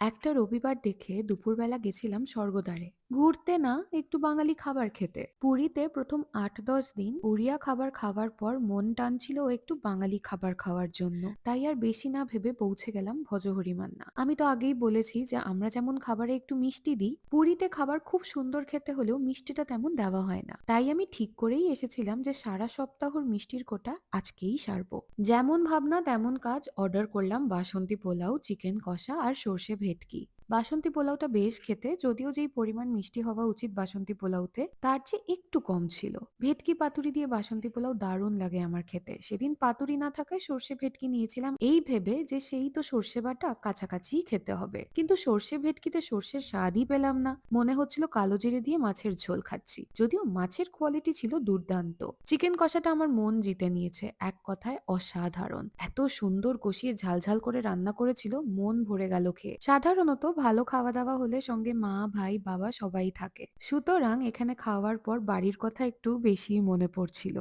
একটা রবিবার দেখে দুপুরবেলা গেছিলাম স্বর্গদ্বারে ঘুরতে, না একটু বাঙালি খাবার খেতে। পুরীতে প্রথম ৮-১০ দিন উড়িয়া খাবার খাওয়ার পর মন টানছিল একটু বাঙালি খাবার খাওয়ার জন্য, তাই আর বেশি না ভেবে পৌঁছে গেলাম ভজহরি মান্না। আমি তো আগেই বলেছি যে আমরা যেমন খাবারে একটু মিষ্টি দিই, পুরীতে খাবার খুব সুন্দর খেতে হলেও মিষ্টিটা তেমন দেওয়া হয় না। তাই আমি ঠিক করেই এসেছিলাম যে সারা সপ্তাহর মিষ্টির কোটা আজকেই সারবো। যেমন ভাবনা তেমন কাজ, অর্ডার করলাম বাসন্তী পোলাও, চিকেন কষা আর সর্ষে ভেটকি। বাসন্তী পোলাওটা বেশ খেতে, যদিও যেই পরিমাণ মিষ্টি হওয়া উচিত বাসন্তী পোলাওতে তার চেয়ে একটু কম ছিল। ভেটকি পাতুরি দিয়ে বাসন্তী পোলাও দারুণ লাগে আমার খেতে। সেদিন পাতুরি না থাকায় সর্ষে ভেটকি নিয়েছিলাম এই ভেবে যে সেই তো সর্ষে বাটা, কাছাকাছিই খেতে হবে। কিন্তু সর্ষে ভেটকিতে সর্ষের স্বাদই পেলাম না, মনে হচ্ছিল কালো জিরে দিয়ে মাছের ঝোল খাচ্ছি। যদিও মাছের কোয়ালিটি ছিল দুর্দান্ত। চিকেন কষাটা আমার মন জিতে নিয়েছে, এক কথায় অসাধারণ। এত সুন্দর কষিয়ে ঝালঝাল করে রান্না করেছিল, মন ভরে গেল খেয়ে। সাধারণত ভালো খাওয়া দাওয়া হলে সঙ্গে মা, ভাই, বাবা সবাই থাকে, সুতরাং এখানে খাওয়ার পর বাড়ির কথা একটু বেশি মনে পড়ছিল।